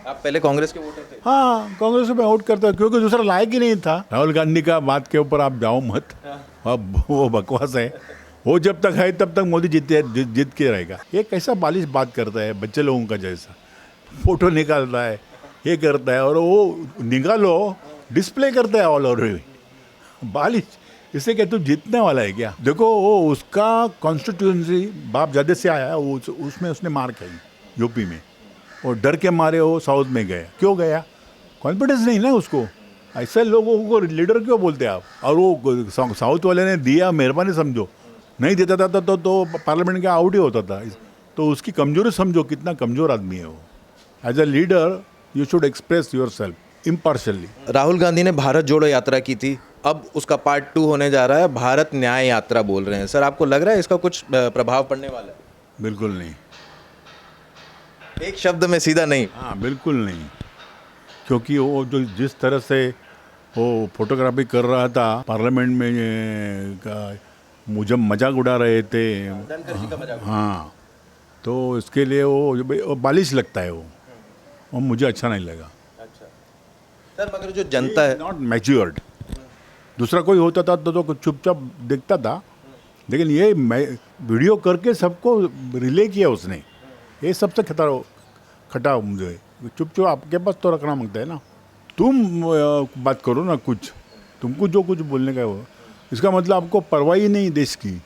आप पहले कांग्रेस के वोटर थे? हाँ, कांग्रेस में वोट करता क्योंकि दूसरा लायक ही नहीं था। राहुल गांधी का बात के ऊपर आप जाओ मत, अब वो बकवास है। वो जब तक है तब तक मोदी जीत के रहेगा। ये कैसा बालिश बात करता है, बच्चे लोगों का जैसा फोटो निकालता है, ये करता है, और वो निकालो डिस्प्ले करता है ऑल ओवर। बालिश, इससे क्या तू जीतने वाला है क्या? देखो वो उसका कॉन्स्टिट्यूंसी बाप ज़्यादा से आया है, उसमें उसने मार खाई यूपी में, और डर के मारे वो साउथ में गया। क्यों गया? कॉन्फिडेंस नहीं ना उसको। ऐसे लोगों को लीडर क्यों बोलते हैं आप? और वो साउथ वाले ने दिया, मेहरबानी समझो, नहीं देता था तो पार्लियामेंट का आउट ही होता था। तो उसकी कमजोरी समझो, कितना कमज़ोर आदमी है वो। As a leader you should express yourself impartially. Rahul Gandhi ने भारत जोड़ो यात्रा की थी, अब उसका पार्ट 2 होने जा रहा है, भारत न्याय यात्रा बोल रहे हैं। सर आपको लग रहा है इसका कुछ प्रभाव पड़ने वाला है? बिल्कुल नहीं। एक शब्द में सीधा नहीं। हाँ, बिल्कुल नहीं। क्योंकि वो जो जिस तरह से वो फोटोग्राफी कर रहा था पार्लियामेंट में, मुझे मजाक उड़ा रहे थे। धनखड़ जी का मजाक। हाँ, तो इसके लिए वो बालिश लगता है वो, और मुझे अच्छा नहीं लगा। अच्छा सर, मगर जो जनता है नॉट मैच्योर्ड। दूसरा कोई होता था तो चुपचाप देखता था, लेकिन ये वीडियो करके सबको रिले किया उसने। ये सबसे खटा मुझे। चुप आपके पास तो रखना मांगता है ना, तुम बात करो ना कुछ, तुमको जो कुछ बोलने का है वो। इसका मतलब आपको परवाह ही नहीं देश की।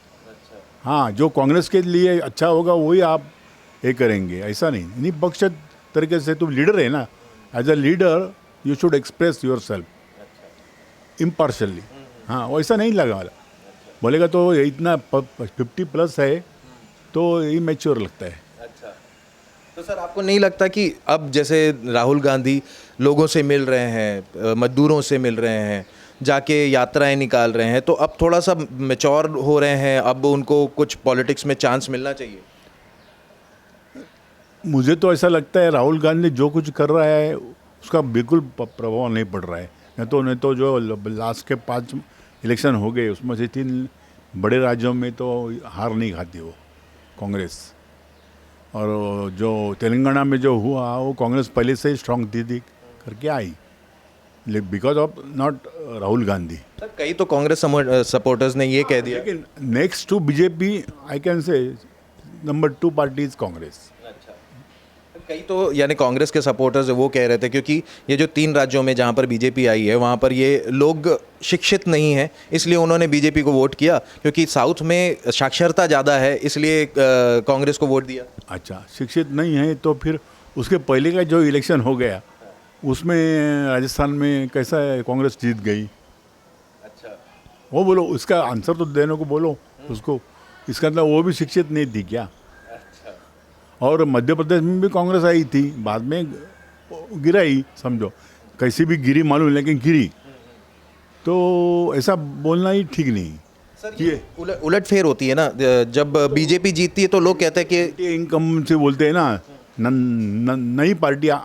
हाँ, जो कांग्रेस के लिए अच्छा होगा वही आप ये करेंगे, ऐसा नहीं पक्ष तरीके से। तुम लीडर है ना, as a leader you should express yourself impartially. हाँ, वैसा नहीं लगा वाला बोलेगा तो इतना 50+ है तो ये मैच्योर लगता है। अच्छा, तो सर आपको नहीं लगता कि अब जैसे राहुल गांधी लोगों से मिल रहे हैं, मजदूरों से मिल रहे हैं, जाके यात्राएं निकाल रहे हैं, तो अब थोड़ा सा मैच्योर हो रहे हैं, अब उनको कुछ पॉलिटिक्स में चांस मिलना चाहिए? मुझे तो ऐसा लगता है राहुल गांधी जो कुछ कर रहा है उसका बिल्कुल प्रभाव नहीं पड़ रहा है। नहीं तो जो लास्ट के 5 इलेक्शन हो गए उसमें से 3 बड़े राज्यों में तो हार नहीं खाती वो कांग्रेस। और जो तेलंगाना में जो हुआ वो कांग्रेस पहले से ही स्ट्रांग थी करके आई, because of not Rahul Gandhi. Sir कई तो कांग्रेस सपोर्टर्स ने ये कह दिया। लेकिन next to BJP I can say number 2 party is Congress. अच्छा, कई तो यानी कांग्रेस के सपोर्टर्स वो कह रहे थे, क्योंकि ये जो 3 राज्यों में जहाँ पर बीजेपी आई है वहाँ पर ये लोग शिक्षित नहीं हैं, इसलिए उन्होंने बीजेपी को वोट किया, क्योंकि साउथ में साक्षरता ज़्यादा है इसलिए कांग्रेस को वोट दिया। अच्छा, शिक्षित नहीं है तो फिर उसके पहले का जो इलेक्शन हो गया उसमें राजस्थान में कैसा है, कांग्रेस जीत गई। अच्छा, वो बोलो, उसका आंसर तो देने को बोलो उसको। इसका मतलब वो भी शिक्षित नहीं थी क्या? और मध्य प्रदेश में भी कांग्रेस आई थी, बाद में गिराई, समझो कैसी भी गिरी मालूम, लेकिन गिरी। तो ऐसा बोलना ही ठीक नहीं। सर ये उलट फेर होती है ना, जब बीजेपी जीतती है तो लोग कहते हैं कि इनकम से बोलते हैं ना, नई पार्टियाँ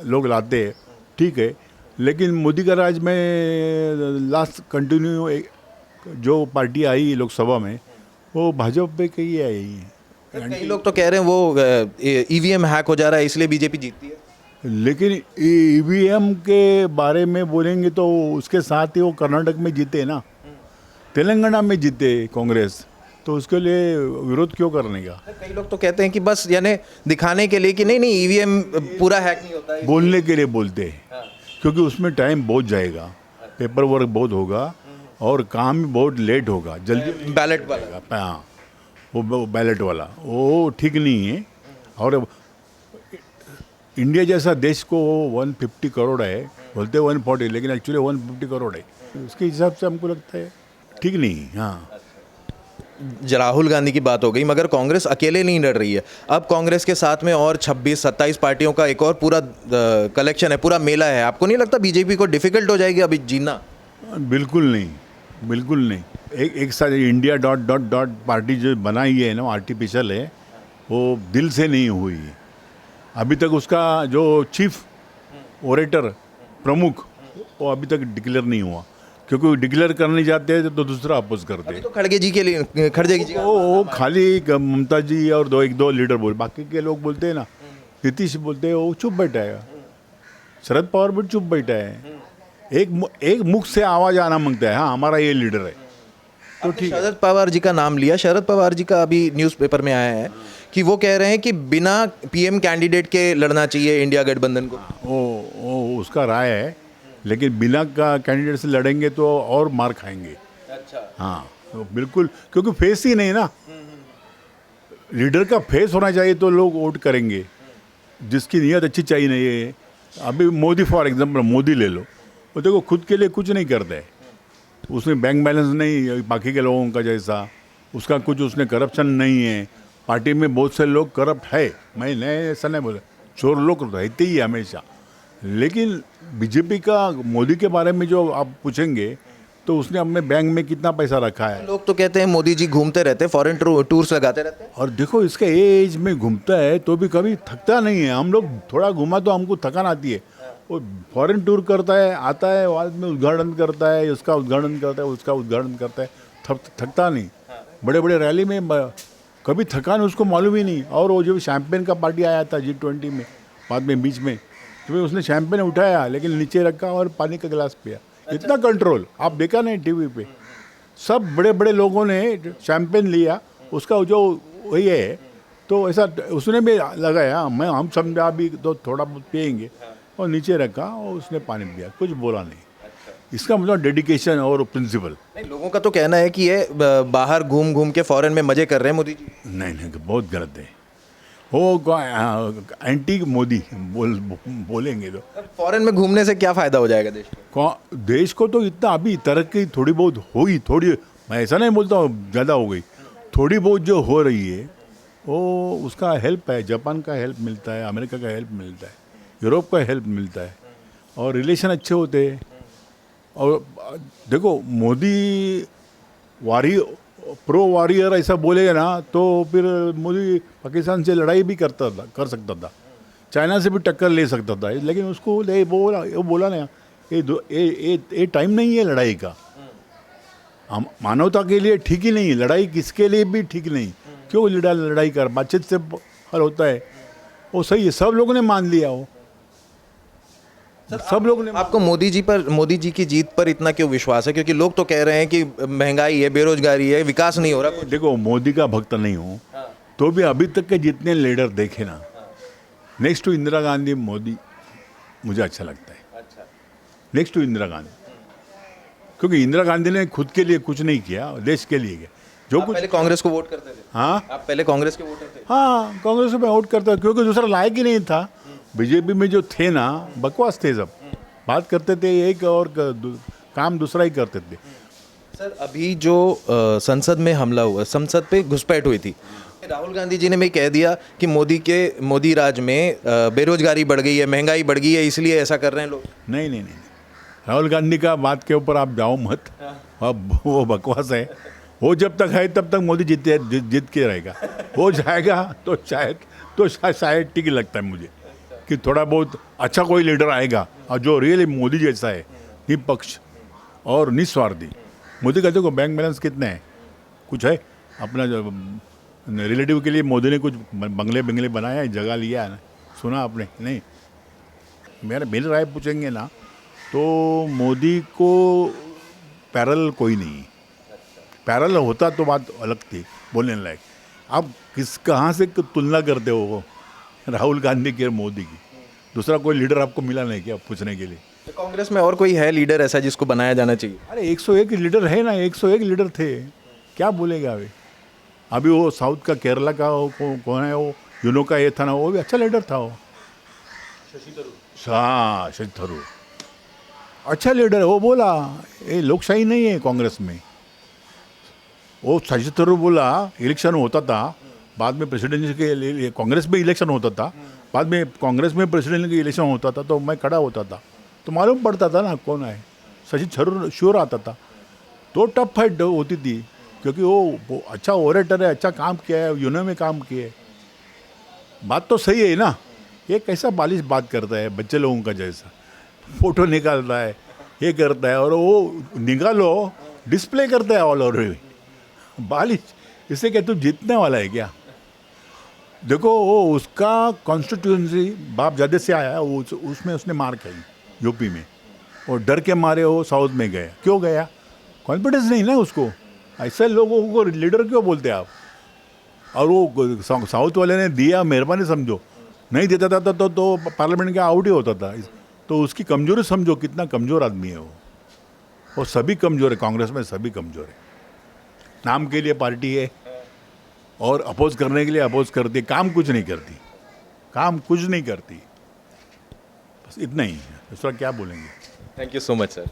लोग लाते हैं, ठीक है, लेकिन मोदी का राज में लास्ट कंटिन्यू जो पार्टी आई लोकसभा में वो भाजपा पे ही आई है। कई लोग तो कह रहे हैं वो ईवीएम हैक हो जा रहा है इसलिए बीजेपी जीतती है। लेकिन ईवीएम के बारे में बोलेंगे तो उसके साथ ही वो कर्नाटक में जीते ना, तेलंगाना में जीते कांग्रेस, तो उसके लिए विरोध क्यों करने का? कई लोग तो कहते हैं कि बस यानी दिखाने के लिए कि नहीं ईवीएम पूरा हैक नहीं होता है, बोलने के लिए बोलते हैं। क्योंकि उसमें टाइम बहुत जाएगा, पेपर वर्क बहुत होगा और काम भी बहुत लेट होगा, जल्दी बैलेट वाला। हाँ, वो बैलेट वाला वो ठीक नहीं है। और इंडिया जैसा देश को 150 करोड़ है, बोलते 140, लेकिन एक्चुअली 150 करोड़ है। उसके हिसाब से हमको लगता है ठीक नहीं। हाँ, राहुल गांधी की बात हो गई, मगर कांग्रेस अकेले नहीं लड़ रही है, अब कांग्रेस के साथ में और 26-27 पार्टियों का एक और पूरा कलेक्शन है, पूरा मेला है। आपको नहीं लगता बीजेपी को डिफिकल्ट हो जाएगी अभी जीना? बिल्कुल नहीं, बिल्कुल नहीं। एक साथ इंडिया डॉट पार्टी जो बनाई है ना, आर्टिफिशियल है, वो दिल से नहीं हुई है अभी तक। उसका जो चीफ ओरेटर प्रमुख वो अभी तक डिक्लेयर नहीं हुआ, क्योंकि डिक्लेयर करने जाते हैं तो दूसरा अपोज करते हैं। तो खड़गे जी के लिए, खड़गे जी वो खाली ममता जी और 2 लीडर बोल, बाकी के लोग बोलते हैं ना, नीतीश बोलते हैं, वो चुप बैठा है। शरद पवार भी चुप बैठा है, एक मुख से आवाज आना मांगता है, हाँ हमारा ये लीडर है, तो ठीक है। शरद पवार जी का नाम लिया, शरद पवार जी का अभी न्यूज़पेपर में आया है कि वो कह रहे हैं कि बिना पीएम कैंडिडेट के लड़ना चाहिए इंडिया गठबंधन को। वो उसका राय है, लेकिन बिना का कैंडिडेट से लड़ेंगे तो और मार खाएंगे। अच्छा। हाँ तो बिल्कुल, क्योंकि फेस ही नहीं ना, लीडर का फेस होना चाहिए तो लोग वोट करेंगे, जिसकी नीयत अच्छी चाहिए नहीं है। अभी मोदी फॉर एग्जांपल, मोदी ले लो, वो देखो खुद के लिए कुछ नहीं करता है, उसमें बैंक बैलेंस नहीं बाकी के लोगों का जैसा, उसका कुछ उसने करप्शन नहीं है, पार्टी में बहुत से लोग करप्ट है, मैं नहीं ऐसा नहीं बोला, चोर लोग रहते ही हमेशा। लेकिन बीजेपी का मोदी के बारे में जो आप पूछेंगे तो उसने अपने बैंक में कितना पैसा रखा है, लोग तो कहते हैं मोदी जी घूमते रहते हैं, फॉरेन टूर्स लगाते रहते हैं। और देखो इसका एज में घूमता है तो भी कभी थकता नहीं है। हम लोग थोड़ा घुमा तो हमको थकान आती है, वो फॉरेन टूर करता है, आता है, बाद में उद्घाटन करता है, उसका उद्घाटन करता है, उसका उद्घाटन करता है, थकता नहीं। बड़े बड़े रैली में कभी थकान उसको मालूम ही नहीं। और वो जो शैम्पेन का पार्टी आया था G20 में, बाद में बीच में, तो उसने शैम्पेन उठाया लेकिन नीचे रखा और पानी का गिलास पिया। इतना कंट्रोल आप देखा नहीं टीवी पे, सब बड़े बड़े लोगों ने शैम्पेन लिया, उसका जो वही है, तो ऐसा उसने भी लगाया, हम समझा भी तो थोड़ा बहुत पिएंगे, और नीचे रखा और उसने पानी पिया, कुछ बोला नहीं। इसका मतलब डेडिकेशन और प्रिंसिपल। नहीं, लोगों का तो कहना है कि ये बाहर घूम घूम के फॉरेन में मजे कर रहे हैं मोदी जी। नहीं, बहुत गलत है वो, एंटी मोदी बोलेंगे तो। फॉरेन में घूमने से क्या फायदा हो जाएगा देश को? देश को तो इतना अभी तरक्की थोड़ी बहुत होगी, थोड़ी, मैं ऐसा नहीं बोलता हूँ ज़्यादा हो गई, थोड़ी बहुत जो हो रही है वो उसका हेल्प है, जापान का हेल्प मिलता है, अमेरिका का हेल्प मिलता है, यूरोप का हेल्प मिलता है, और रिलेशन अच्छे होते हैं। और देखो मोदी प्रो वॉरियर ऐसा बोलेगा ना तो फिर मोदी पाकिस्तान से लड़ाई भी कर सकता था, चाइना से भी टक्कर ले सकता था, लेकिन उसको वो बोला ना, ये टाइम नहीं है लड़ाई का, हम मानवता के लिए ठीक ही नहीं, लड़ाई किसके लिए भी ठीक नहीं। क्यों लड़ाई कर, बातचीत से हल होता है, वो सही है, सब लोगों ने मान लिया वो, सब लोग ने। आपको मोदी जी की जीत पर इतना क्यों विश्वास है? क्योंकि लोग तो कह रहे हैं कि महंगाई है, बेरोजगारी है, विकास नहीं हो रहा। देखो मोदी का भक्त नहीं हूँ, तो भी अभी तक के जितने लीडर देखे ना, नेक्स्ट टू इंदिरा गांधी मोदी मुझे अच्छा लगता है। नेक्स्ट टू इंदिरा गांधी, क्योंकि इंदिरा गांधी ने खुद के लिए कुछ नहीं किया, देश के लिए किया जो कुछ। पहले कांग्रेस को वोट करते थे? हाँ, आप पहले कांग्रेस के वोटर थे? हाँ कांग्रेस में वोट करता, क्योंकि दूसरा लायक ही नहीं था। बीजेपी में जो थे ना, बकवास थे, सब बात करते थे एक और काम दूसरा ही करते थे। सर अभी जो संसद में हमला हुआ, संसद पे घुसपैठ हुई थी, राहुल गांधी जी ने भी कह दिया कि मोदी राज में बेरोजगारी बढ़ गई है, महंगाई बढ़ गई है, इसलिए ऐसा कर रहे हैं लोग। नहीं, राहुल गांधी का बात के ऊपर आप जाओ मत, अब वो बकवास है। वो जब तक है तब तक मोदी जीत के रहेगा, हो जाएगा तो शायद ठीक ही लगता है मुझे कि थोड़ा बहुत अच्छा कोई लीडर आएगा, और जो रियली मोदी जैसा है, निष्पक्ष और निस्वार्थी। मोदी कहते को बैंक बैलेंस कितने हैं, कुछ है अपना जो रिलेटिव के लिए मोदी ने कुछ बंगले बनाया है, जगह लिया है, सुना आपने? नहीं। मेरी राय पूछेंगे ना तो मोदी को पैरल कोई नहीं, पैरल होता तो बात अलग थी, बोलने लायक। आप कहाँ से तुलना करते हो राहुल गांधी की और मोदी की? दूसरा कोई लीडर आपको मिला नहीं क्या पूछने के लिए? तो कांग्रेस में और कोई है लीडर ऐसा जिसको बनाया जाना चाहिए? अरे 101 लीडर है ना, 101 लीडर थे, क्या बोलेगा अभी वो साउथ का, केरला का कौन है वो, यूनो का ये था ना, वो भी अच्छा लीडर था वो, शशि थरूर अच्छा लीडर है। वो बोला ये लोकशाही नहीं है कांग्रेस में, वो शशि थरूर बोला इलेक्शन होता था, बाद में प्रेसिडेंट के लिए कांग्रेस में इलेक्शन होता था, बाद में कांग्रेस में प्रेसिडेंट के इलेक्शन होता था, तो मैं खड़ा होता था तो मालूम पड़ता था ना कौन है। शशि थरूर श्योर आता था, तो टफ फाइट होती थी, क्योंकि वो अच्छा ओरेटर है, अच्छा काम किया है, यूनो में काम किया है। बात तो सही है ना, ये कैसा बालिश बात करता है, बच्चे लोगों का जैसा, फोटो निकालता है, ये करता है, और वो निकालो डिस्प्ले करता है ऑल ओवर बालिश। इससे क्या तू जीतने वाला है क्या? देखो वो उसका कॉन्स्टिट्यूंसी बाप जदे से आया है, उसमें उसने मार खाई यूपी में, और डर के मारे वो साउथ में गया। क्यों गया? कॉन्फिडेंस नहीं ना उसको। ऐसे लोगों को लीडर क्यों बोलते आप? और वो साउथ वाले ने दिया, मेहरबानी समझो, नहीं देता था तो पार्लियामेंट का आउट ही होता था। तो उसकी कमजोरी समझो, कितना कमज़ोर आदमी है वो सभी कमज़ोर है, कांग्रेस में सभी कमज़ोर है। नाम के लिए पार्टी है और अपोज करने के लिए अपोज करती है, काम कुछ नहीं करती, काम कुछ नहीं करती। बस इतना ही है, दूसरा क्या बोलेंगे। Thank you so much sir.